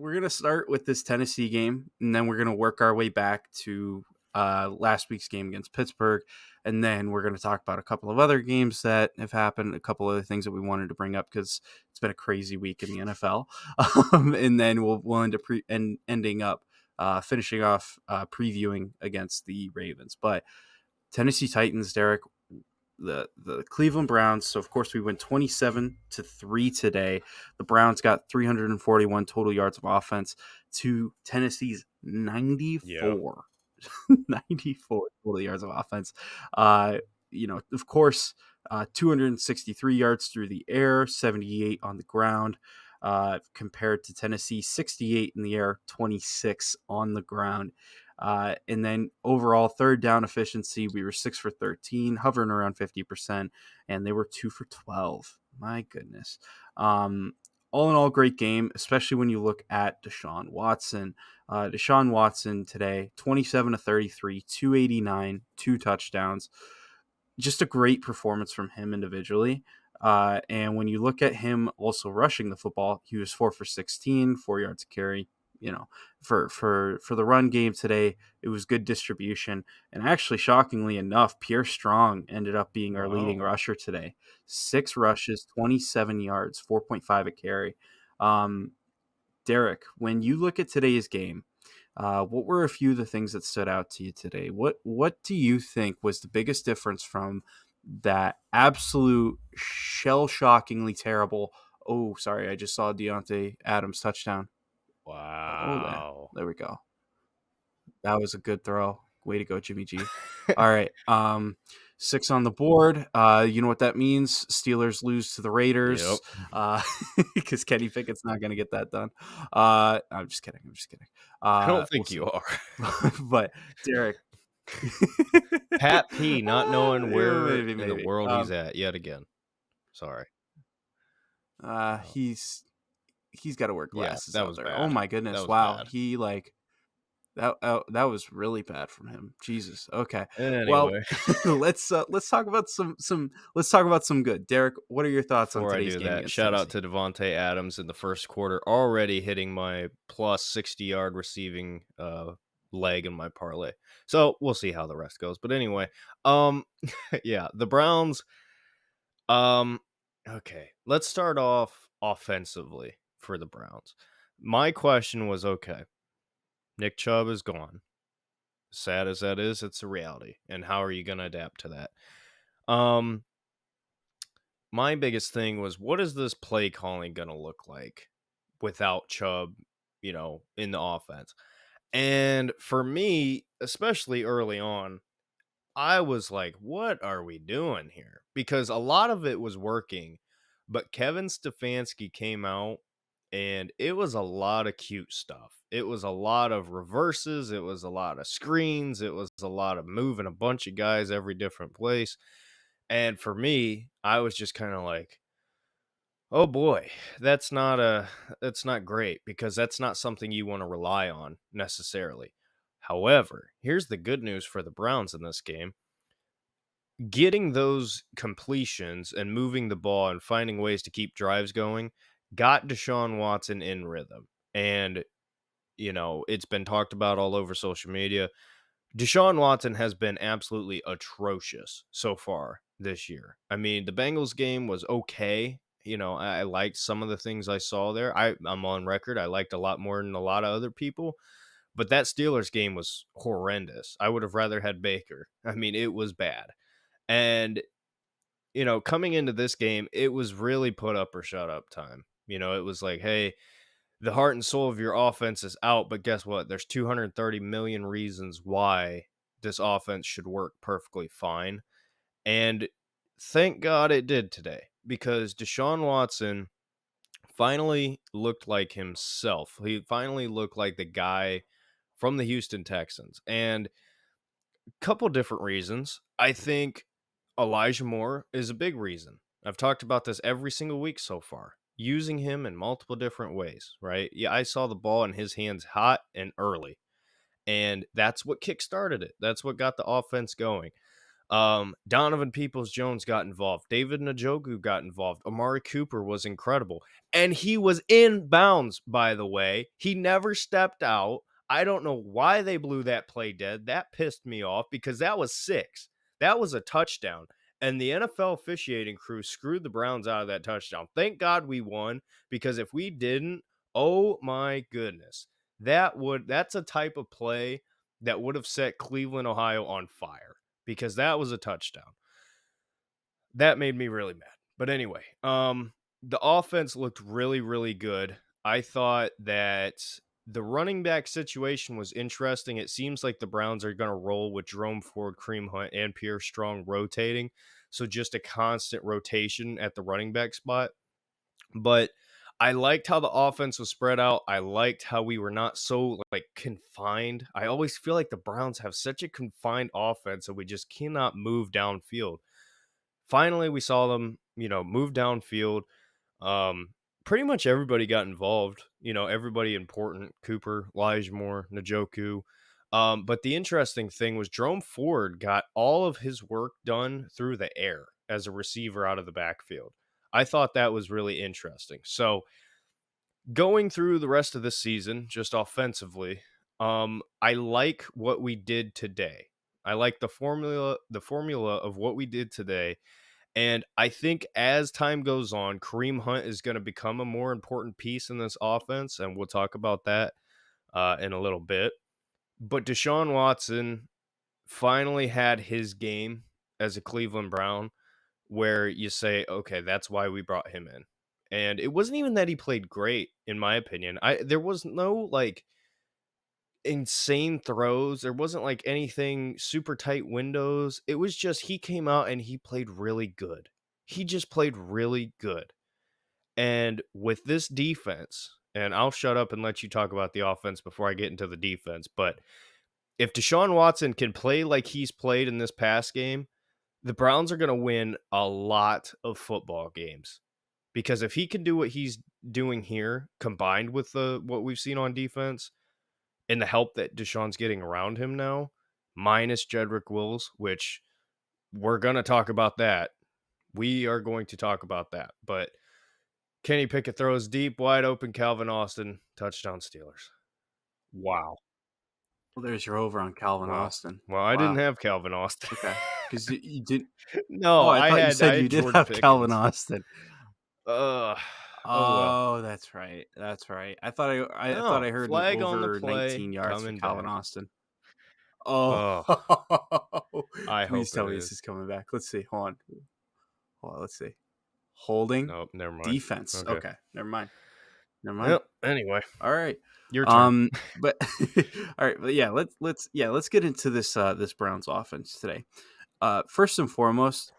We're gonna start with this Tennessee game, and then we're gonna work our way back to last week's game against Pittsburgh, and then we're gonna talk about a couple of other games that have happened, a couple other things that we wanted to bring up because it's been a crazy week in the NFL, and then we'll end up ending up finishing off previewing against the Ravens, but Tennessee Titans, Derek. The Cleveland Browns. So of course we went 27-3 today. The Browns got 341 total yards of offense to Tennessee's 94. Yep. 94 total yards of offense. Of course, 263 yards through the air, 78 on the ground. Compared to Tennessee, 68 in the air, 26 on the ground. And then overall third down efficiency, we were 6 for 13, hovering around 50%, and they were 2 for 12. My goodness. All in all, great game, especially when you look at Deshaun Watson. Deshaun Watson today, 27 to 33, 289, 2 touchdowns. Just a great performance from him individually. And when you look at him also rushing the football, he was 4 for 16, 4 yards a carry. For the run game today, it was good distribution. And actually, shockingly enough, Pierre Strong ended up being our leading rusher today. 6 rushes, 27 yards, 4.5 a carry. Derek, when you look at today's game, what were a few of the things that stood out to you today? What do you think was the biggest difference from that absolute shell-shockingly terrible? Oh, sorry, I just saw Deontay Adams touchdown. Wow. There we go. That was a good throw. Way to go, Jimmy G. All right. 6 on the board. You know what that means? Steelers lose to the Raiders. Yep. Because Kenny Pickett's not going to get that done. I'm just kidding. I don't think you are. But Derek. Pat P not knowing where maybe. in the world he's at yet again. Sorry. He's got to wear glasses. Yeah, that was bad. Oh my goodness! Wow, bad. He that was really bad from him. Jesus. Okay. Anyway. Well, let's talk about some good. Derek, what are your thoughts on today's game? Shout out to Devontae Adams in the first quarter, already hitting my plus 60-yard receiving leg in my parlay. So we'll see how the rest goes. But anyway, yeah, the Browns. Okay, let's start off offensively for the Browns. My question was, okay, Nick Chubb is gone. Sad as that is, it's a reality. And how are you going to adapt to that? My biggest thing was, what is this play calling going to look like without Chubb, in the offense? And for me, especially early on, I was like, what are we doing here? Because a lot of it was working, but Kevin Stefanski came out and it was a lot of cute stuff. It was a lot of reverses. It was a lot of screens. It was a lot of moving a bunch of guys every different place. And for me, I was just kind of like, oh boy, that's not great, because that's not something you want to rely on necessarily. However, here's the good news for the Browns in this game. Getting those completions and moving the ball and finding ways to keep drives going got Deshaun Watson in rhythm. And, it's been talked about all over social media. Deshaun Watson has been absolutely atrocious so far this year. I mean, the Bengals game was okay. I liked some of the things I saw there. I'm on record. I liked a lot more than a lot of other people. But that Steelers game was horrendous. I would have rather had Baker. I mean, it was bad. And, coming into this game, it was really put up or shut up time. It was like, hey, the heart and soul of your offense is out, but guess what? There's 230 million reasons why this offense should work perfectly fine. And thank God it did today, because Deshaun Watson finally looked like himself. He finally looked like the guy from the Houston Texans. And a couple different reasons. I think Elijah Moore is a big reason. I've talked about this every single week so far. using him in multiple different ways, right? Yeah, I saw the ball in his hands hot and early, and that's what kick-started it. That's what got the offense going. Donovan Peoples-Jones got involved. David Njoku got involved. Amari Cooper was incredible. And he was in bounds, by the way. He never stepped out. I don't know why they blew that play dead. That pissed me off because that was 6. That was a touchdown. And the NFL officiating crew screwed the Browns out of that touchdown. Thank God we won, because if we didn't, oh my goodness. That's a type of play that would have set Cleveland, Ohio on fire, because that was a touchdown. That made me really mad. But anyway, the offense looked really, really good. I thought that the running back situation was interesting. It seems like the Browns are going to roll with Jerome Ford, Kareem Hunt, and Pierre Strong rotating. So just a constant rotation at the running back spot. But I liked how the offense was spread out. I liked how we were not so like confined. I always feel like the Browns have such a confined offense that we just cannot move downfield. Finally, we saw them, move downfield. Pretty much everybody got involved. Everybody important: Cooper, Moore, Njoku. But the interesting thing was Jerome Ford got all of his work done through the air as a receiver out of the backfield. I thought that was really interesting. So going through the rest of the season, just offensively, I like what we did today. I like the formula of what we did today. And I think as time goes on, Kareem Hunt is going to become a more important piece in this offense, and we'll talk about that in a little bit. But Deshaun Watson finally had his game as a Cleveland Brown, where you say, okay, that's why we brought him in. And it wasn't even that he played great, in my opinion. There was no like insane throws. There wasn't like anything super tight windows. It was just he came out and he played really good. He just played really good. And with this defense, and I'll shut up and let you talk about the offense before I get into the defense, but if Deshaun Watson can play like he's played in this past game, the Browns are going to win a lot of football games. Because if he can do what he's doing here, combined with what we've seen on defense and the help that Deshaun's getting around him now, minus Jedrick Wills, which we're going to talk about that. We are going to talk about that. But Kenny Pickett throws deep, wide open, Calvin Austin, touchdown Steelers. Wow. Well, there's your over on Calvin Wow. Austin. Well, I didn't Wow. have Calvin Austin. Okay. Because you did. Oh, No, I I thought you had said I you had did George have Calvin Pickens. Austin. Uh, oh well. Oh, that's right. That's right. I thought I No, heard an flag on the over play, 19 yards for coming Calvin back. Austin. Oh, Oh, I please hope it tell me this is. is coming back. Let's see. Hold on. Hold on. Let's see. Holding Nope, never mind. defense. Okay. Okay. Never mind. Never mind. Yep. Anyway, All right. your turn. But all right. But yeah, let's get into this Browns offense today. First and foremost,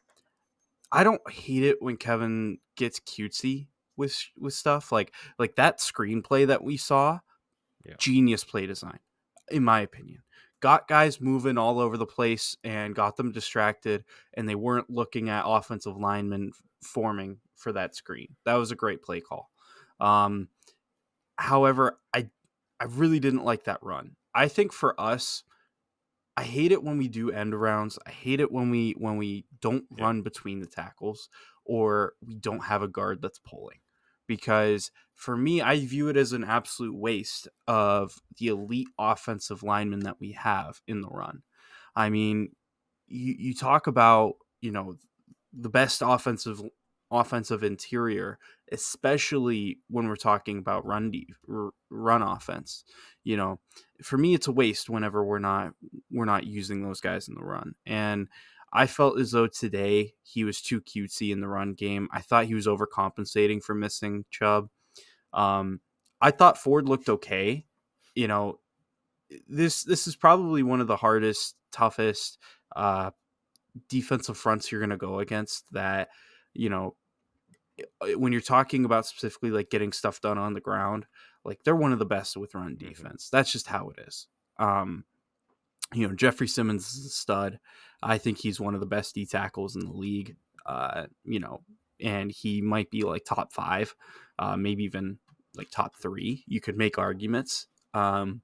I don't hate it when Kevin gets cutesy with stuff like that screenplay that we saw. Yeah. Genius play design, in my opinion. Got guys moving all over the place and got them distracted, and they weren't looking at offensive linemen forming for that screen. That was a great play call. Um, However, I really didn't like that run. I think for us, I hate it when we do end rounds. I hate it when we don't Yeah. run between the tackles or we don't have a guard that's pulling. Because for me, I view it as an absolute waste of the elite offensive linemen that we have in the run. I mean, you talk about, the best offensive interior, especially when we're talking about run offense. You know, for me, it's a waste whenever we're not using those guys in the run. And I felt as though today he was too cutesy in the run game. I thought he was overcompensating for missing Chubb. Um, I thought Ford looked okay. You know, this is probably one of the hardest, toughest defensive fronts you're going to go against. That, you know, when you're talking about specifically like getting stuff done on the ground, like they're one of the best with run Hmm. defense. That's just how it is. Um, Jeffrey Simmons is a stud. I think he's one of the best D tackles in the league. And he might be like top 5. maybe even like top three. You could make arguments. Um,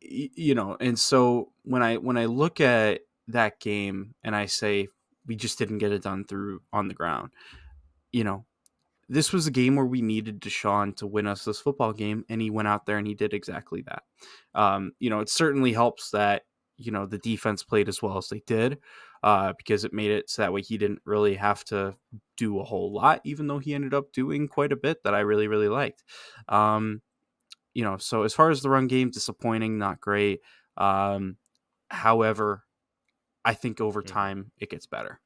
you know, and so when I look at that game and I say we just didn't get it done through on the ground, you know, this was a game where we needed Deshaun to win us this football game, and he went out there and he did exactly that. You know, it certainly helps that the defense played as well as they did, because it made it so that way he didn't really have to do a whole lot, even though he ended up doing quite a bit that I really really liked. Um, so as far as the run game, disappointing, not great. Um, However, I think over Mhm. time it gets better.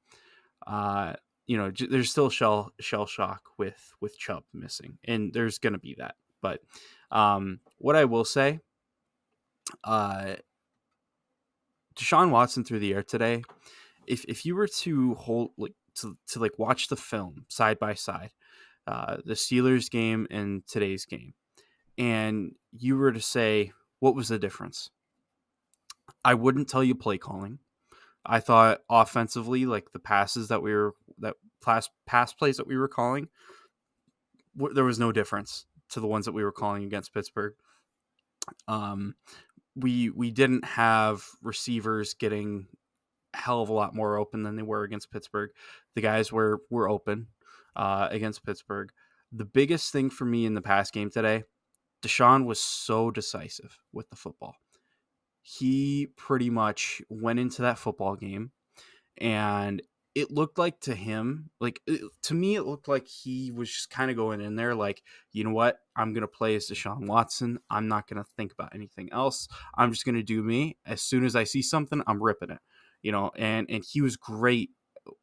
Uh, there's still shell shock with Chubb missing, and there's gonna be that. But what I will say, uh, Deshaun Watson through the air today. If you were to hold to like watch the film side by side, the Steelers game and today's game, and you were to say what was the difference, I wouldn't tell you play calling. I thought offensively, like the passes that pass plays that we were calling, there was no difference to the ones that we were calling against Pittsburgh. Um, we didn't have receivers getting a hell of a lot more open than they were against Pittsburgh. The guys were open against Pittsburgh. The biggest thing for me in the pass game today, Deshaun was so decisive with the football. He pretty much went into that football game, and it looked like to him, to me, it looked like he was just kind of going in there like, you know what, I'm gonna play as Deshaun Watson. I'm not gonna think about anything else. I'm just gonna do me. As soon as I see something, I'm ripping it. And he was great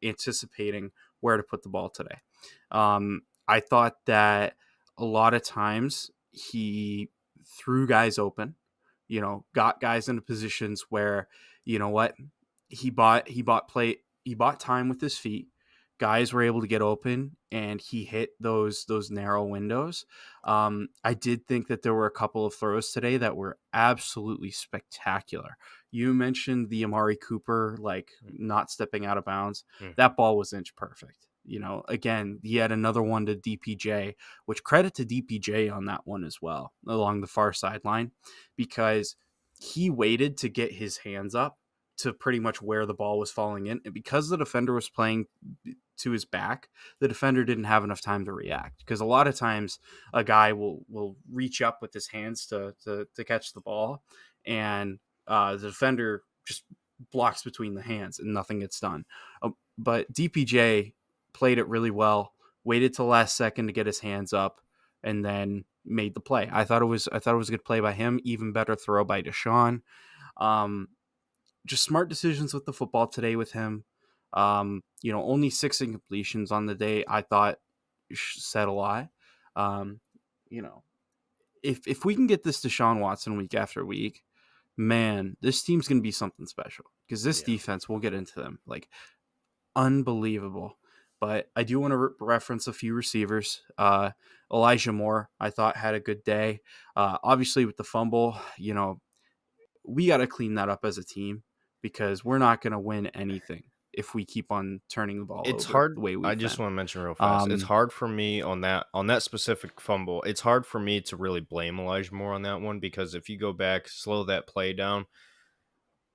anticipating where to put the ball today. I thought that a lot of times he threw guys open, got guys into positions where, you know what, he bought time with his feet. Guys were able to get open, and he hit those narrow windows. I did think that there were a couple of throws today that were absolutely spectacular. You mentioned the Amari Cooper like not stepping out of bounds. Mhm. That ball was inch perfect. Again, he had another one to DPJ, which credit to DPJ on that one as well, along the far sideline, because he waited to get his hands up to pretty much where the ball was falling in. And because the defender was playing to his back, the defender didn't have enough time to react. Because a lot of times a guy will reach up with his hands to catch the ball, and the defender just blocks between the hands and nothing gets done. But DPJ played it really well, waited till last second to get his hands up, and then made the play. I thought it was a good play by him. Even better throw by Deshaun. Um, just smart decisions with the football today with him. Only 6 incompletions on the day. I thought said a lot. Um, you know, if we can get this Deshaun Watson week after week, man, this team's gonna be something special because this Yeah. defense. We'll get into them, like unbelievable. But I do want to reference a few receivers. Elijah Moore, I thought had a good day. Obviously, with the fumble, we got to clean that up as a team because we're not going to win anything if we keep on turning the ball It's over the hard. way I we've just been. want to mention real fast. It's Um, hard for me on that specific fumble. It's hard for me to really blame Elijah Moore on that one because if you go back, slow that play down,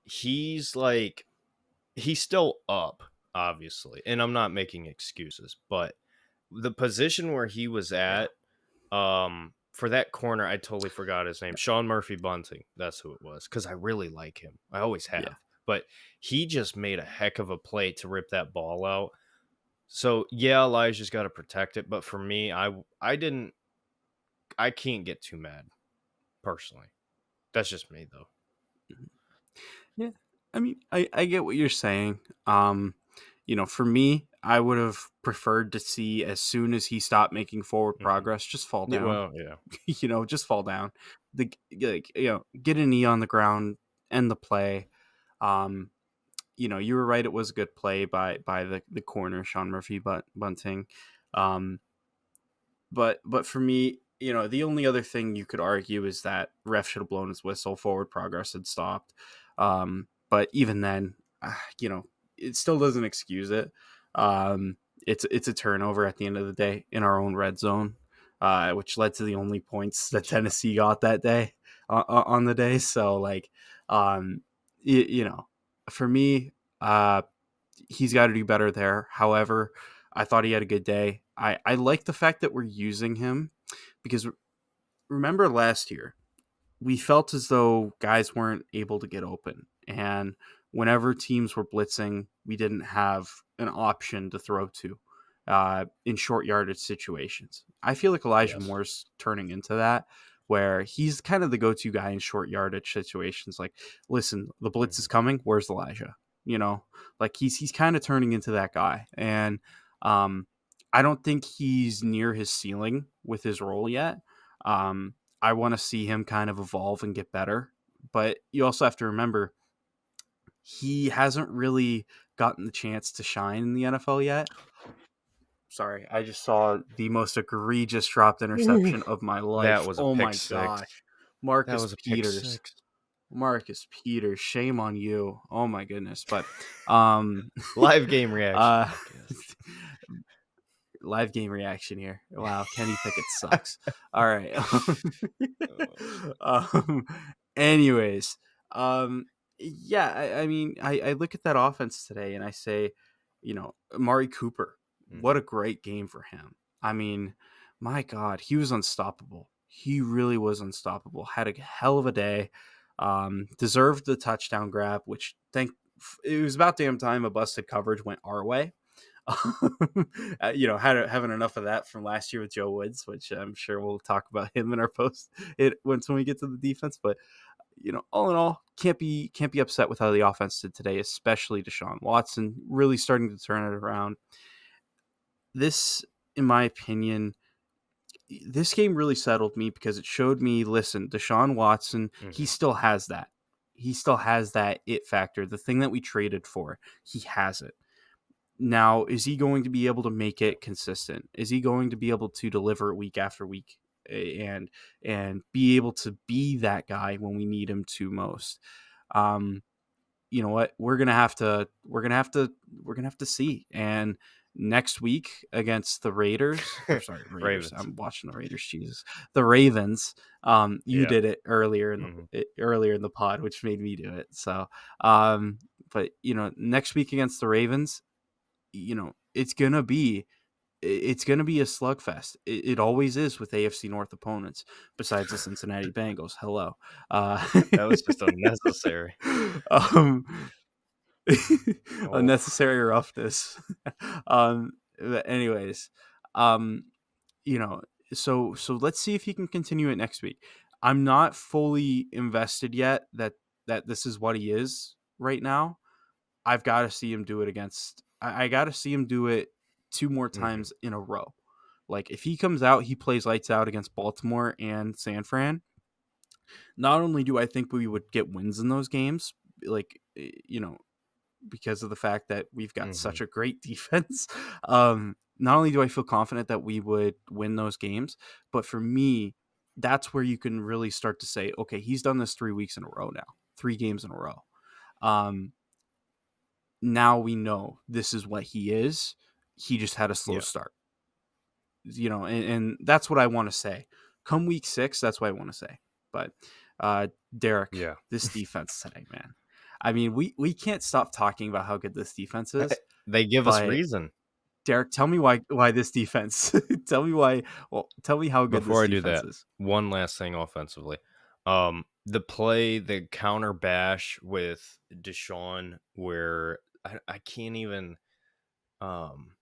he's like he's still up, obviously. And I'm not making excuses, but the position where he was yeah, at, for that corner, I totally forgot his name. Sean Murphy Bunting. That's who it was. Because I really like him. I always yeah. have. But he just made a heck of a play to rip that ball out. So yeah, Elijah's got to protect it. But for me, I can't get too mad personally. That's just me though. Mhm. Yeah. I mean, I get what you're saying. For me, I would have preferred to see as soon as he stopped making forward Hmm. progress, just fall Yeah, down. well, yeah. Just fall down. Get a knee on the ground, end the play. Um, you were right. It was a good play by the corner, Sean Murphy, Bunting. Um, but for me, the only other thing you could argue is that ref should have blown his whistle. Forward progress had stopped. But even then, it still doesn't excuse it. It's a turnover at the end of the day in our own red zone. which led to the only points that Yeah. Tennessee got that day on the day. So like, um, you know, for me, he's got to do better there. However, I thought he had a good day. I like the fact that we're using him because remember last year we felt as though guys weren't able to get open. And whenever teams were blitzing, we didn't have an option to throw to in short yardage situations. I feel like Elijah Yes. Moore's turning into that, where he's kind of the go to guy in short yardage situations. Like, listen, the blitz is Mhm. coming. Where's Elijah? You know, like he's kind of turning into that guy. And um, I don't think he's near his ceiling with his role yet. Um, I want to see him kind of evolve and get better. But you also have to remember he hasn't really gotten the chance to shine in the NFL yet. Sorry, I just saw the most egregious dropped Ooh, interception of my that life. was a Oh pick my six. gosh. That Marcus was a pick Peters. six. Marcus Peters, shame on you. Oh my goodness. But um Live game reaction uh podcast. live game reaction here. Wow, Kenny Pickett sucks. All right. Oh, shit. um, anyways, yeah, I mean, I look at that offense today and I say, Amari Cooper, what Mhm. a great game for him. I mean, my God, he was unstoppable. He really was unstoppable. Had a hell of a day. Deserved the touchdown grab, which it was about damn time a busted coverage went our way. Having enough of that from last year with Joe Woods, which I'm sure we'll talk about him in our post when we get to the defense. But all in all, can't be upset with how the offense did today, especially Deshaun Watson really starting to turn it around. This, in my opinion, this game really settled me because it showed me, listen, Deshaun Watson, he Mhm. still has that. He still has that it factor, the thing that we traded for. He has it. Now, is he going to be able to make it consistent? Is he going to be able to deliver week after week and be able to be that guy when we need him to most? Um, you know what? We're gonna have to see. And next week against the Raiders, or sorry, Raiders. Ravens. I'm watching the Raiders. Jesus, the Ravens. You Yeah. did it earlier Mhm. earlier in the pod, which made me do it. So, but next week against the Ravens, it's gonna be a slugfest. It always is with AFC North opponents. Besides the Cincinnati Bengals, hello. That was just unnecessary. Um, Oh. unnecessary roughness. But anyways, um, you know, so let's see if he can continue it next week. I'm not fully invested yet that this is what he is right now. I've got to see him do it against. I got to see him do it two more Mhm. times in a row. Like if he comes out, he plays lights out against Baltimore and San Fran. Not only do I think we would get wins in those games, like because of the fact that we've got such Mhm. a great defense. Not only do I feel confident that we would win those games, but for me, that's where you can really start to say, okay, he's done this 3 weeks in a row now, 3 games in a row. Um, Now we know this is what he is. He just had a slow Yeah. start, and that's what I want to say. Come week 6, that's what I want to say. But uh, Derek, Yeah. this defense today, man. I mean, we can't stop talking about how good this defense is. They give us But reason. Derek, tell me why this defense. Tell me why. Well, tell me how good this Before I do defense that, is. one last thing offensively. The counter bash with Deshaun where I can't even um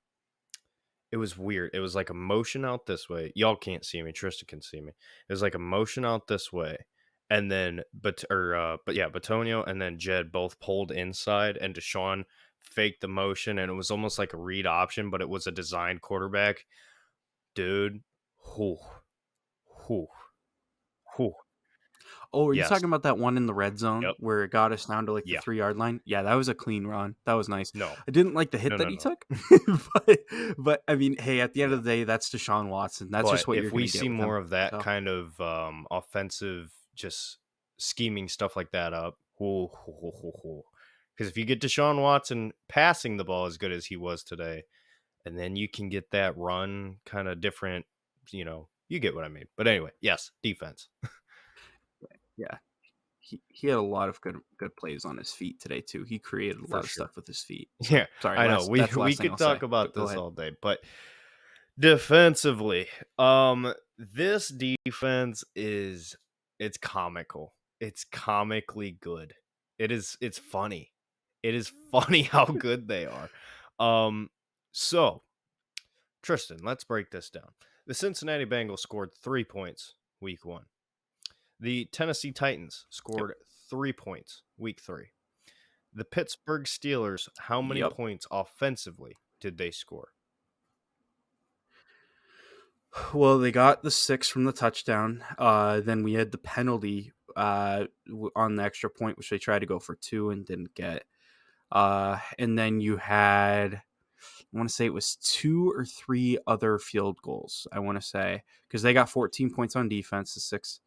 it was weird. It was like a motion out this way. Y'all can't see me. Tristan can see me. It was like a motion out this way. And then but yeah, Batonio and then Jed both pulled inside and Deshaun faked the motion and it was almost like a read option, but it was a designed quarterback. Dude, whew, whew, whew. Oh, are you Yes. talking about that one in the red zone Yep. where it got us down to like the Yeah. 3 yard line? Yeah, that was a clean run. That was nice. No. I didn't like the hit No, that no, he no. took, but I mean, hey, at the end Yeah. of the day, that's Deshaun Watson. That's But just what you're if we gonna get see with more him. of that So kind of offensive, just scheming stuff like that up, because if you get Deshaun Watson passing the ball as good as he was today, and then you can get that run kind of different, You get what I mean. But anyway, yes, defense Yeah, he had a lot of good plays on his feet today too. He created a for lot of sure. stuff with his feet. So Yeah, sorry, I know. last We that's the we last thing could I'll talk say. But about go this ahead. all day, but defensively, this defense is it's comical. It's comically good. It's funny. It is funny how good they are. Um, so Tristan, let's break this down. The Cincinnati Bengals scored 3 points week 1. The Tennessee Titans Yep. scored 3 points week 3. The Pittsburgh Steelers, how many Yep. points offensively did they score? Well, they got the 6 from the touchdown. Then we had the penalty on the extra point, which they tried to go for 2 and didn't get. And then you had, I want to say it was 2 or 3 other field goals. I want to say because they got 14 points on defense, the 6.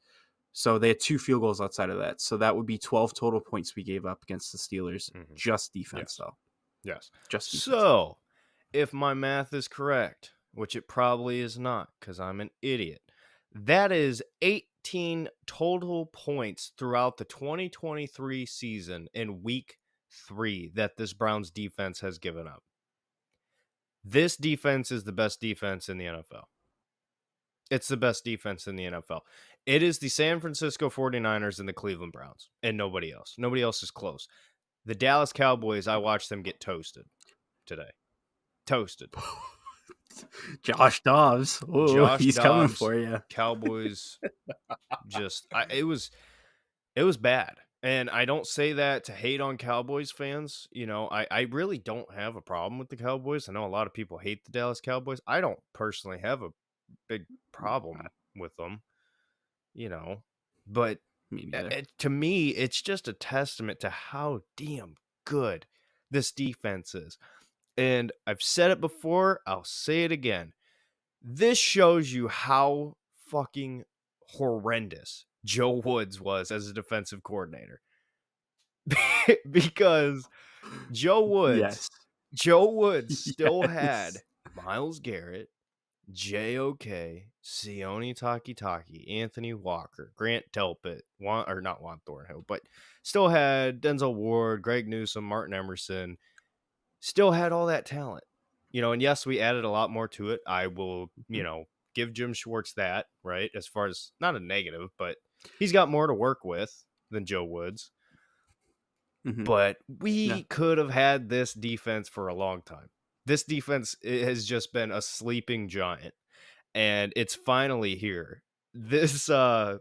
So they had 2 field goals outside of that. So that would be 12 total points we gave up against the Steelers. Mhm. Just defense, Yes. though. Yes. Just defense. So, if my math is correct, which it probably is not because I'm an idiot, that is 18 total points throughout the 2023 season in week 3 that this Browns defense has given up. This defense is the best defense in the NFL. It's the best defense in the NFL. It is the San Francisco 49ers and the Cleveland Browns and nobody else. Nobody else is close. The Dallas Cowboys, I watched them get toasted today. Toasted. Josh Dobbs. Oh, Josh he's coming Dobbs, for you. Cowboys it was bad. And I don't say that to hate on Cowboys fans. I really don't have a problem with the Cowboys. I know a lot of people hate the Dallas Cowboys. I don't personally have a big problem with them, you know. But Me neither. to me, it's just a testament to how damn good this defense is. And I've said it before, I'll say it again. This shows you how fucking horrendous Joe Woods was as a defensive coordinator. Because Joe Woods, Yes. Joe Woods still Yes. had Myles Garrett, JOK, Sione Takitaki, Anthony Walker, Grant Delpit, or not Juan Thornhill, but still had Denzel Ward, Greg Newsome, Martin Emerson, still had all that talent. And yes, we added a lot more to it. I will, give Jim Schwartz that, right? As far as not a negative, but he's got more to work with than Joe Woods. Mm-hmm. But Yeah. we could have had this defense for a long time. This defense has just been a sleeping giant, and it's finally here. This, oh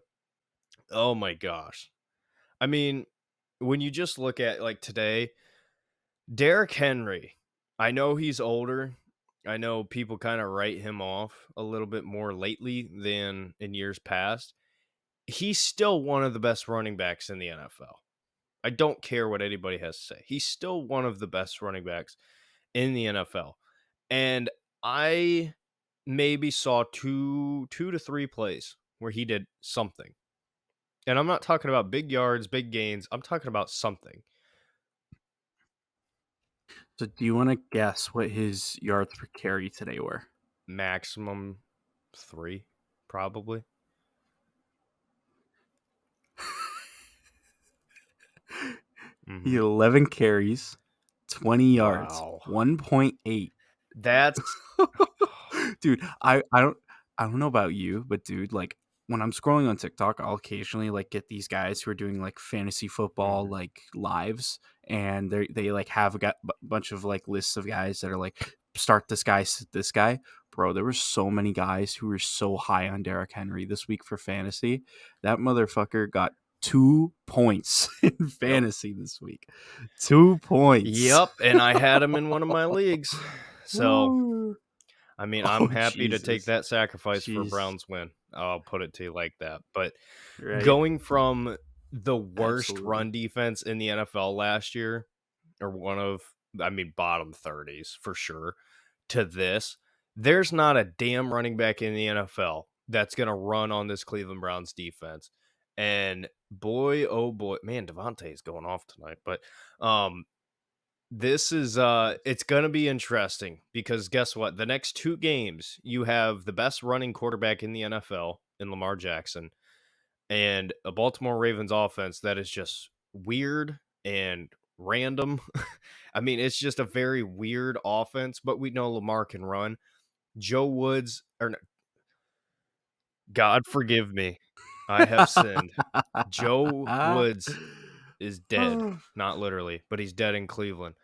my gosh. I mean, when you just look at like today, Derrick Henry, I know he's older. I know people kind of write him off a little bit more lately than in years past. He's still one of the best running backs in the NFL. I don't care what anybody has to say. He's still one of the best running backs in the NFL. And I maybe saw two to three plays where he did something. And I'm not talking about big yards, big gains. I'm talking about something. So do you want to guess what his yards per carry today were? Maximum 3, probably. He had Mhm. 11 carries, 20 yards, Wow. 1.8. That's Dude, I don't know about you, but dude, like when I'm scrolling on TikTok, I'll occasionally like get these guys who are doing like fantasy football Mhm. like lives, and they like have a bunch of like lists of guys that are like start this guy, sit this guy. Bro, there were so many guys who were so high on Derrick Henry this week for fantasy. That motherfucker got 2 points in Yep. fantasy this week. 2 points. Yep, and I had him in one of my leagues. So, Woo. I mean, I'm Oh happy to take Jesus. that sacrifice for a Jeez. Browns win. I'll put it to you like that. But Right? going from the worst Absolutely. run defense in the NFL last year, or bottom 30s for sure, to this, there's not a damn running back in the NFL that's going to run on this Cleveland Browns defense. And boy, oh boy, man, Devontae is going off tonight. But This is it's gonna be interesting because guess what? The next 2 games, you have the best running quarterback in the NFL in Lamar Jackson and a Baltimore Ravens offense that is just weird and random. I mean, it's just a very weird offense, but we know Lamar can run. Joe Woods or n God forgive me. I have sinned. Joe Woods is dead, not literally, but he's dead in Cleveland.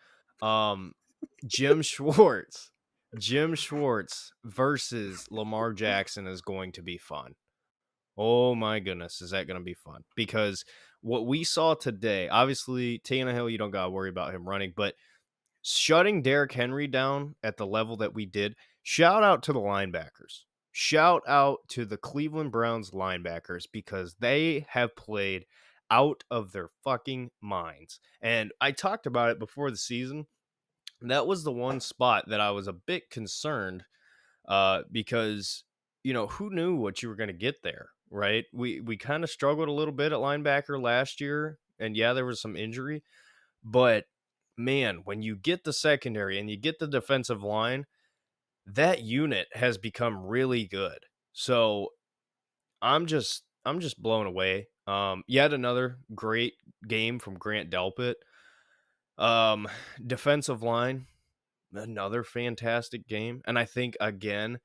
Um, Jim Schwartz, Jim Schwartz versus Lamar Jackson is going to be fun. Oh my goodness, is that going to be fun? Because what we saw today, obviously Tannehill, you don't got to worry about him running, but shutting Derrick Henry down at the level that we did, shout out to the linebackers. Shout out to the Cleveland Browns linebackers because they have played out of their fucking minds. And I talked about it before the season. That was the one spot that I was a bit concerned because who knew what you were going to get there, right? We kind of struggled a little bit at linebacker last year, and yeah, there was some injury, but man, when you get the secondary and you get the defensive line, that unit has become really good. So I'm just blown away. Yet another great game from Grant Delpit. Defensive line, another fantastic game. And I think again,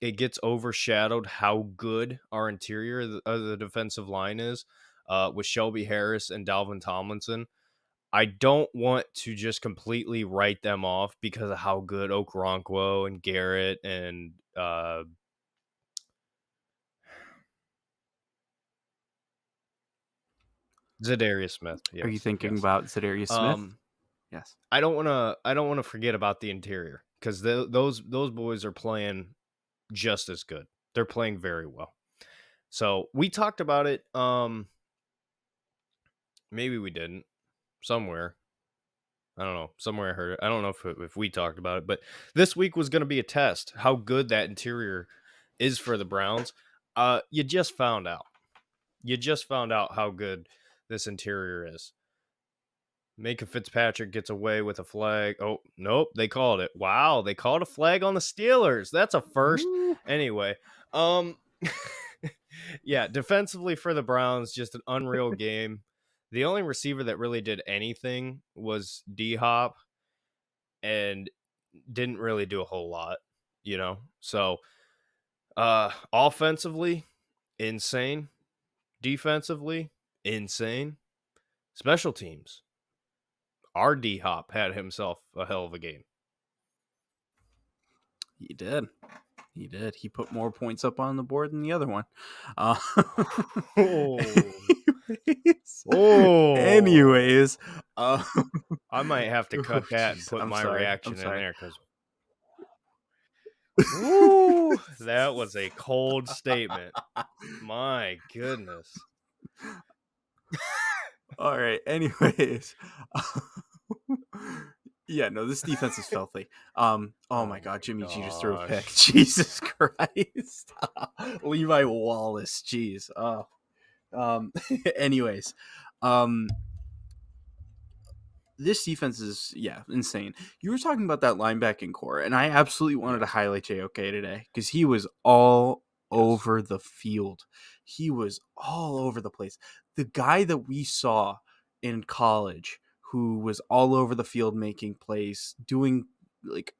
it gets overshadowed how good our interior of the defensive line is with Shelby Harris and Dalvin Tomlinson. I don't want to just completely write them off because of how good Okoronkwo and Garrett and Zadarius Smith. Are you Yes, thinking yes. about Zadarius Smith? Um, Yes. I don't wanna forget about the interior because those boys are playing just as good. They're playing very well. So we talked about it. Maybe we didn't somewhere. I don't know. Somewhere I heard it. I don't know if we talked about it, but this week was going to be a test how good that interior is for the Browns. You just found out. You just found out how good this interior is. Minka Fitzpatrick gets away with a flag. Oh, nope, they called it. Wow, they called a flag on the Steelers. That's a first. Ooh. Anyway, yeah, defensively for the Browns, just an unreal game. The only receiver that really did anything was D Hop and didn't really do a whole lot. So, offensively, insane. Defensively, insane. Special teams. Our D Hop had himself a hell of a game. He did. He did. He put more points up on the board than the other one. Uh, Oh, anyways, oh! anyways, uh, I might have to oh cut that and jeez, put I'm my sorry. I'm reaction in sorry. there because, woo, that was a cold statement. My goodness. All right. Anyways, yeah, no, this defense is filthy. Oh my Oh God, my Jimmy G just threw a pick. gosh. Jesus Christ, Levi Wallace. Jeez. Anyways, um, this defense is insane. You were talking about that linebacking core, and I absolutely wanted to Yes. highlight JOK today because he was all Yes. over the field. He was all over the place. The guy that we saw in college who was all over the field making plays, doing like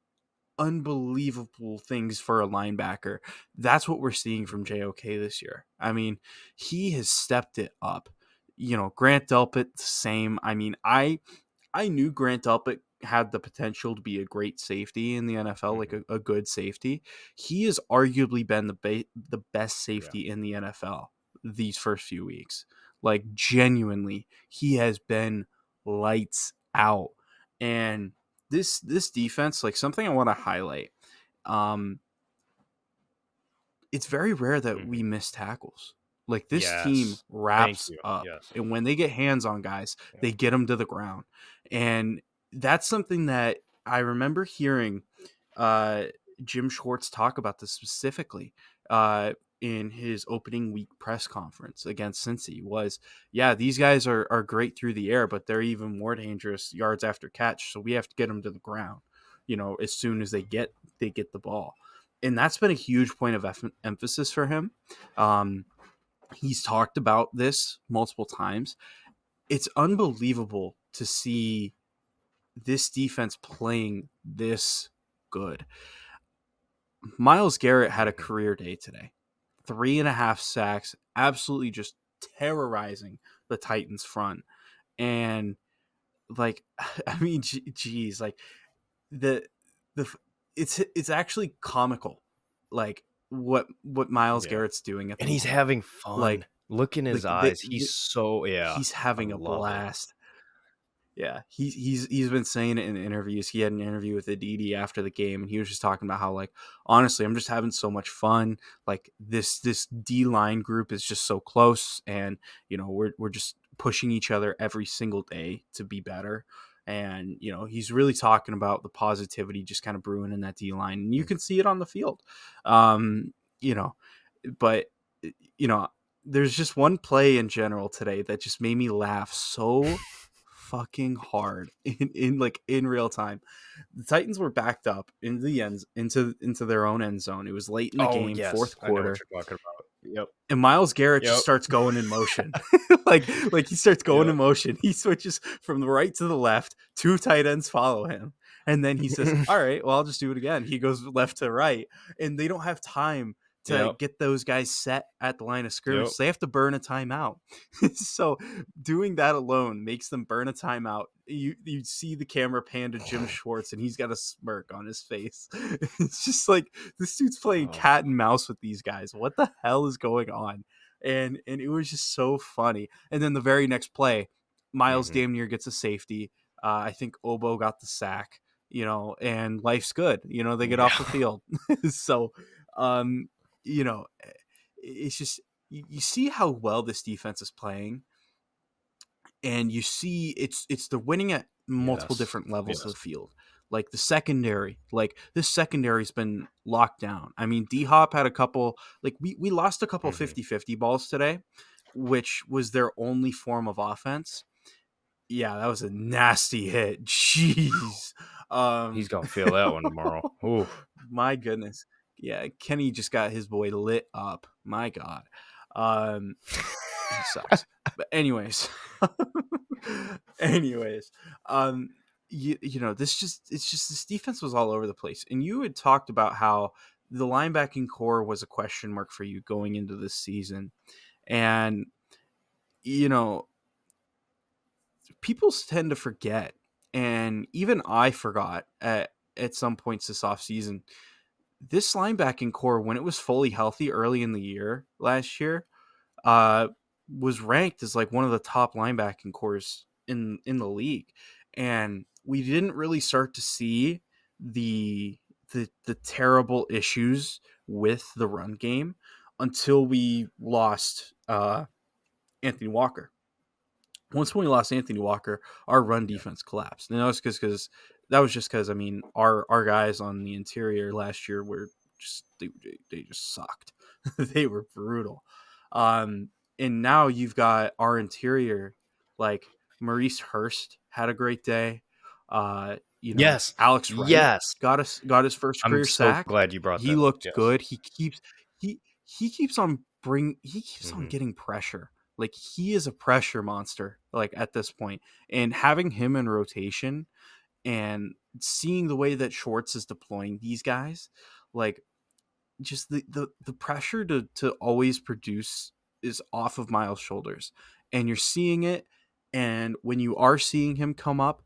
unbelievable things for a linebacker. That's what we're seeing from JOK this year. I mean, he has stepped it up. Grant Delpit, the same. I mean, I knew Grant Delpit had the potential to be a great safety in the NFL, like Hmm. a good safety. He has arguably been the best Yeah. safety in the NFL these first few weeks. Like genuinely, he has been lights out. And this defense, like something I want to highlight. Um, it's very rare that we Hmm. miss tackles. Like this team Yes. Thank wraps you. up, Yes. and when they get hands on guys, Yeah. they get them to the ground, and that's something that I remember hearing uh, Jim Schwartz talk about this specifically. in his opening week press conference against Cincy was, yeah, these guys are great through the air, but they're even more dangerous yards after catch. So we have to get them to the ground, as soon as they get the ball. And that's been a huge point of emphasis for him. Um, he's talked about this multiple times. It's unbelievable to see this defense playing this good. Miles Garrett had a Mhm. career day today. 3.5 sacks, absolutely just terrorizing the Titans front. And like, I mean, geez, like the the it's actually comical, like what Miles Yeah. Garrett's doing at the And he's moment. having fun. Like Look in his like eyes. He's so yeah, he's I having a love it. blast. Yeah, he's been saying it in interviews. He had an interview with Aditi after the game, and he was just talking about how, like, honestly, I'm just having so much fun. Like, this D line group is just so close, and we're just pushing each other every single day to be better. And he's really talking about the positivity just kind of brewing in that D line, and you Mm. can see it on the field. Um, you know, but you know, there's just one play in general today that just made me laugh so fucking hard in real time. The Titans were backed up into the ends into their own end zone. It was late in the Oh, game, yes. fourth I know what quarter, you're talking about. Yep. and Miles Garrett just Yep. starts going in motion. like he starts going in Yep. motion. He switches from the right to the left. Two tight ends follow him. And then he says, "All right, well, I'll just do it again." He goes left to right, and they don't have time to Yep. get those guys set at the line of scrimmage. Yep. So they have to burn a timeout. So doing that alone makes them burn a timeout. You see the camera pan to Jim Schwartz, and he's got a smirk on his face. It's just like, this dude's playing Oh. cat and mouse with these guys. What the hell is going on? And it was just so funny. And then the very next play, Miles Mhm. damn near gets a safety. I think Obo got the sack. And life's good. They get off Yeah. the field. So, um, it's just, you see how well this defense is playing, and you see it's they're winning at multiple Yes. different levels of Yes. the field. Like the secondary, like this secondary's been locked down. I mean, D Hop had a couple, like we lost a couple Mhm. 50-50 balls today, which was their only form of offense. Yeah, that was a nasty hit. Jeez. He's Um gonna feel that one tomorrow. Ooh. my goodness. Yeah, Kenny just got his boy lit up. My God. Um he sucks. But anyways, anyways, um, this defense was all over the place, and you had talked about how the linebacking core was a question mark for you going into this season, and you know people tend to forget, and even I forgot at some points this offseason. This linebacking core, when it was fully healthy early in the year last year, uh, was ranked as like one of the top linebacking cores in the league, and we didn't really start to see the terrible issues with the run game until we lost Anthony Walker. Once we lost Anthony Walker, our run Yeah. defense collapsed, and that was because I mean our guys on the interior last year were just they just sucked. They were brutal. Um, and now you've got our interior, like Maurice Hurst had a great day. Yes. Alex Wright Yes. got his first I'm career so sack. glad you brought He that up. looked Yes. good. He keeps on Mhm. getting pressure. Like, he is a pressure monster, like, at this point. And having him in rotation and seeing the way that Schwartz is deploying these guys, like, just the pressure to always produce is off of Miles' shoulders. And you're seeing it, and when you are seeing him come up,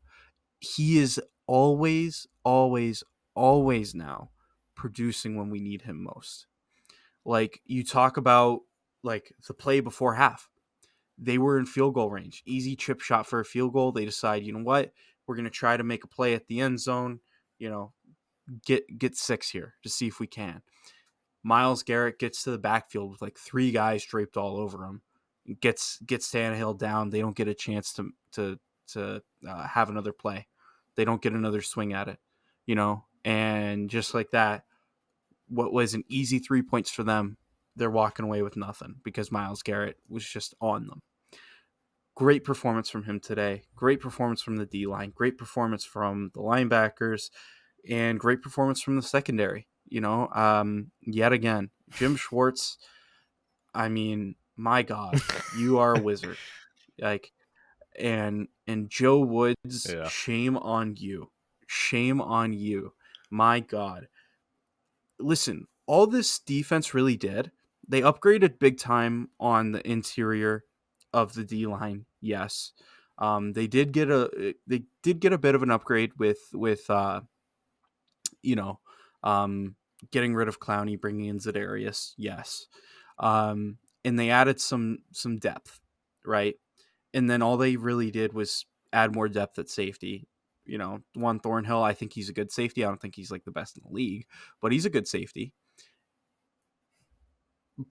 he is always, always, always now producing when we need him most. Like, you talk about, like, the play before half, they were in field goal range, easy chip shot for a field goal. They decide, you know what, we're going to try to make a play at the end zone, you know, get six here to see if we can. Miles Garrett gets to the backfield with like three guys draped all over him, gets Tannehill down. They don't get a chance to have another play. They don't get another swing at it, and just like that, what was an easy 3 points for them, they're walking away with nothing because Myles Garrett was just on them. Great performance from him today. Great performance from the D line. Great performance from the linebackers, and great performance from the secondary. Yet again, Jim Schwartz. I mean, my God, you are a wizard. Like, and Joe Woods, Yeah. shame on you. Shame on you. My God. Listen, all this defense really did, they upgraded big time on the interior of the D line. Yes, they did get a bit of an upgrade with you know um, getting rid of Clowney, bringing in Zedarius. Yes, and they added some depth, right? And then all they really did was add more depth at safety. Juan Thornhill, I think he's a good safety. I don't think he's like the best in the league, but he's a good safety.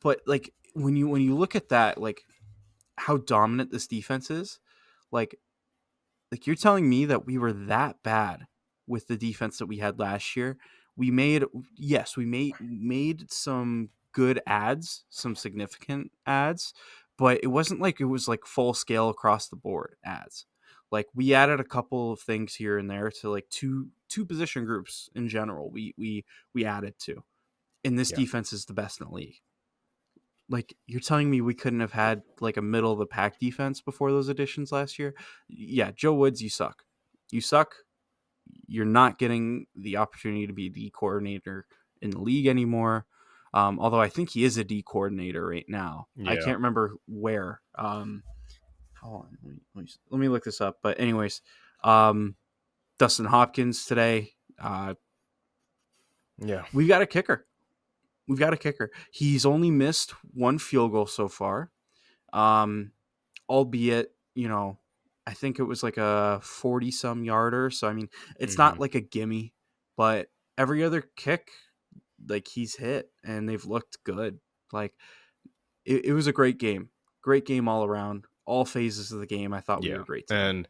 But like when you look at that, like how dominant this defense is, like you're telling me that we were that bad with the defense that we had last year. We made Yes, we made some good ads, some significant ads, but it wasn't like it was like full scale across the board ads. Like we added a couple of things here and there to like two position groups in general. We added to, and this Yeah. defense is the best in the league. Like you're telling me we couldn't have had like a middle of the pack defense before those additions last year? Yeah, Joe Woods, you suck. You suck. You're not getting the opportunity to be a D coordinator in the league anymore. Although I think he is a D coordinator right now. I Yeah. can't remember where. Hold on, let me look this up. But anyways, um, Dustin Hopkins today. Yeah. We got a kicker. We've got a kicker. He's only missed one field goal so far. Um, Albeit, I think it was like a 40 some yarder. So, I mean, it's not Hmm. like a gimme, but every other kick, like he's hit and they've looked good. Like it was a great game all around, all phases of the game. I thought we Yeah. were great today. And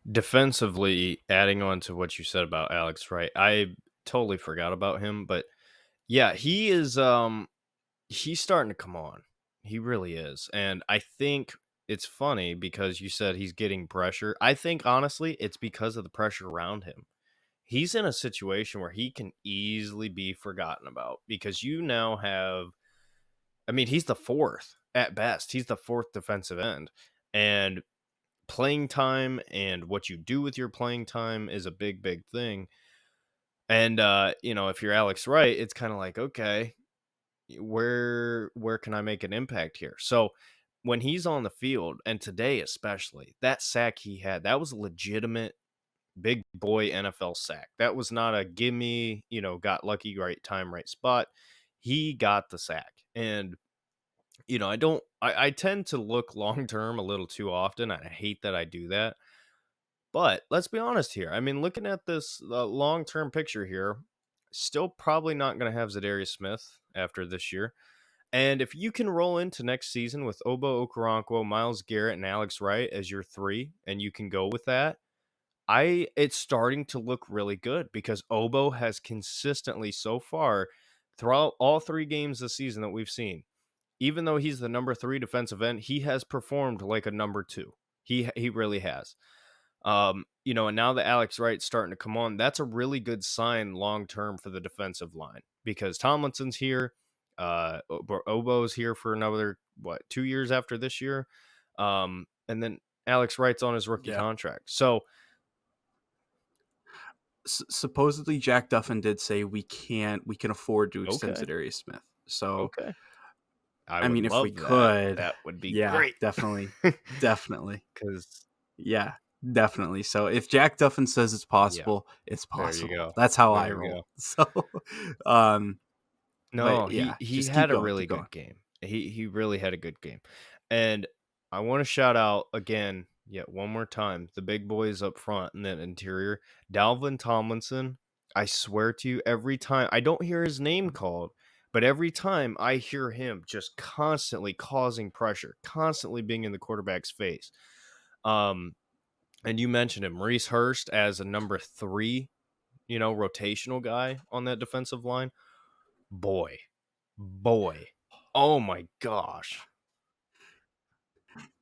defensively, adding on to what you said about Alex Wright, I totally forgot about him, but yeah, he's starting to come on. He really is. And I think it's funny because you said he's getting pressure. I think honestly, it's because of the pressure around him. He's in a situation where he can easily be forgotten about because you now have, I mean, he's the fourth at best. He's the fourth defensive end. And playing time and what you do with your playing time is a big, big thing. And if you're Alex Wright, it's kind of like, okay, where can I make an impact here? So when he's on the field, and today especially, that sack he had, that was a legitimate big boy NFL sack. That was not a gimme, got lucky, right time, right spot. He got the sack. And I tend to look long term a little too often. I hate that I do that. But let's be honest here. I mean, looking at this long term picture here, still probably not going to have Zadarius Smith after this year. And if you can roll into next season with Obo Okoronkwo, Myles Garrett, and Alex Wright as your three, and you can go with that, it's starting to look really good because Obo has consistently so far throughout all 3 games this season that we've seen, even though he's the number 3 defensive end, he has performed like a number 2. He really has. And now that Alex Wright's starting to come on, that's a really good sign long term for the defensive line because Tomlinson's here. Obo's here for another 2 years after this year. And then Alex Wright's on his rookie Yeah. contract. So Supposedly Jack Duffin did say we can afford to extend okay, Zadarius Smith. So, okay. I I would mean, if we love that. could, That would be yeah, great. definitely. Definitely. Because Yeah, definitely. So if Jack Duffin says yeah, it's there you possible. go. That's how I There you roll. go. So, um, No, but he yeah, he just keep had a going, really keep going. good game. He really had a good game. And I want to shout out again, yet one more time, the big boys up front and then interior. Dalvin Tomlinson, I swear to you, every time I don't hear his name called, but every time I hear him just constantly causing pressure, constantly being in the quarterback's face. Um, and you mentioned him, Maurice Hurst as a number 3, rotational guy on that defensive line. Boy, boy. Oh my gosh.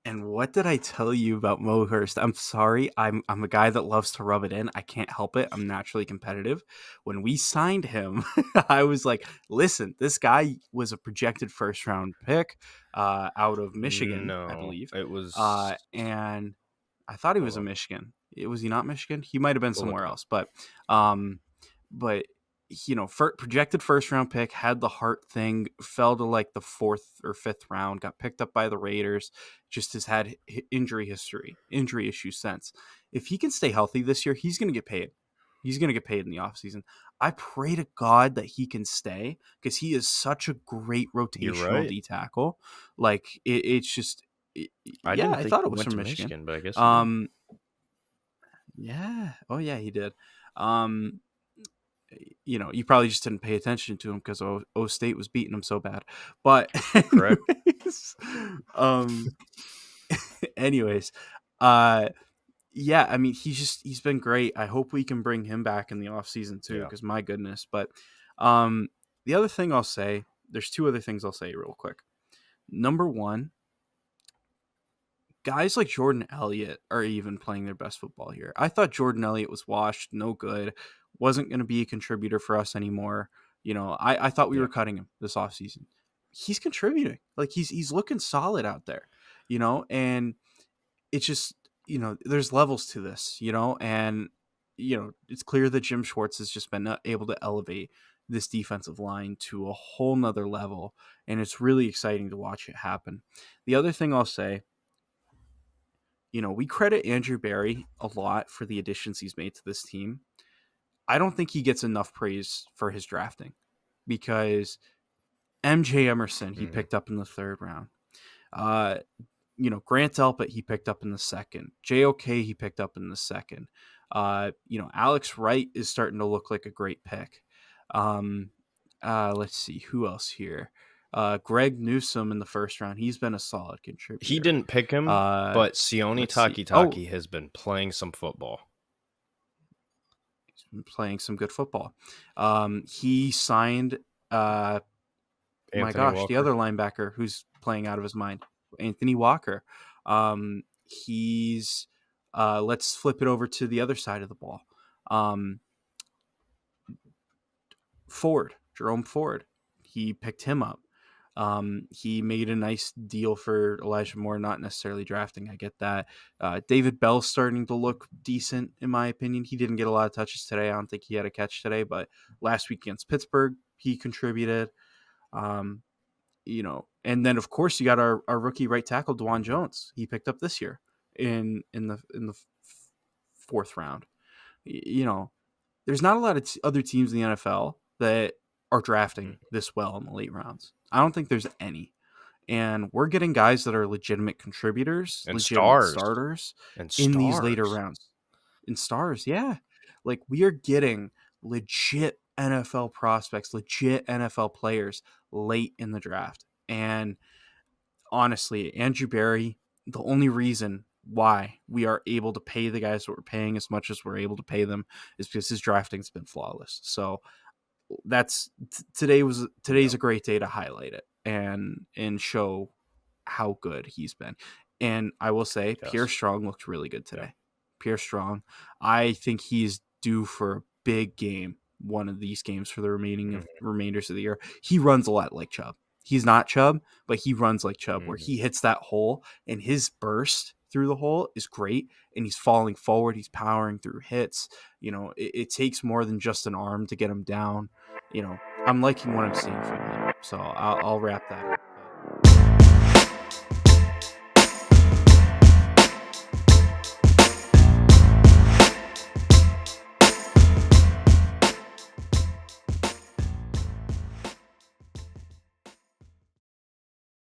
And what did I tell you about Mo Hurst? I'm sorry. I'm a guy that loves to rub it in. I can't help it. I'm naturally competitive. When we signed him, I was like, listen, this guy was a projected first round pick out of Michigan, I No, believe. it was And I thought he hold was a on, Michigan. Was he not Michigan? He might have been we'll look somewhere it up. else, but projected first round pick, had the heart thing, fell to like the fourth or fifth round, got picked up by the Raiders. Just has had injury issues since. If he can stay healthy this year, he's going to get paid. He's going to get paid in the offseason. I pray to God that he can stay because he is such a great You're rotational right. D tackle. Like it's just, I yeah, didn't I think thought he it was went from to Michigan. Michigan, but I guess he did. Um, yeah. Oh, yeah, he did. Um, you probably just didn't pay attention to him because o State was beating him so bad. But Correct? anyways, um, anyways, uh, yeah, I mean, he's been great. I hope we can bring him back in the off season too, Yeah. because my goodness. But um, the other thing I'll say, there's two other things I'll say real quick. Number one, guys like Jordan Elliott are even playing their best football here. I thought Jordan Elliott was washed, no good, wasn't going to be a contributor for us anymore. I thought we Yeah. were cutting him this offseason. He's contributing. Like he's looking solid out there, and it's just, there's levels to this, and it's clear that Jim Schwartz has just been able to elevate this defensive line to a whole nother level, and it's really exciting to watch it happen. The other thing I'll say, we credit Andrew Barry a lot for the additions he's made to this team. I don't think he gets enough praise for his drafting because MJ Emerson he Mhm. picked up in the third round. Uh, Grant Delpit he picked up in the second. JOK he picked up in the second. Alex Wright is starting to look like a great pick. Um, let's see who else here. Greg Newsome in the first round. He's been a solid He contributor. didn't pick him, Uh, but Sione let's see. Oh, Takitaki has been playing some football. he's been playing some good football. He signed, my Anthony gosh, the Walker. other linebacker who's playing out of his mind, Anthony Walker. He's let's flip it over to the other side of the ball. Um, Jerome Ford, he picked him up. He made a nice deal for Elijah Moore, not necessarily drafting. I get that. David Bell's starting to look decent, in my opinion. He didn't get a lot of touches today. I don't think he had a catch today, but last week against Pittsburgh, he contributed. Um, and then of course you got our rookie right tackle, Dwan Mhm. Jones. He picked up this year in the fourth round. You know, there's not a lot of other teams in the NFL that are drafting Mhm. this well in the late rounds. I don't think there's any. And we're getting guys that are legitimate contributors, And legitimate stars. starters And in these later stars. rounds. In stars, yeah. Like we are getting legit NFL prospects, legit NFL players late in the draft. And honestly, Andrew Barry, the only reason why we are able to pay the guys that we're paying as much as we're able to pay them is because his drafting's been flawless. So today's Yeah. a great day to highlight it and show how good he's been. And I will say Pierre Yes. Strong looked really good Yeah. today. Pierre Strong, I think he's due for a big game, one of these games for the Mhm. remainders of the year. He runs a lot like Chubb. He's not Chubb, but he runs like Chubb where Mhm. he hits that hole and his burst through the hole is great and he's falling forward, he's powering through hits. It takes more than just an arm to get him down. I'm liking what I'm seeing from him. So I'll wrap that up.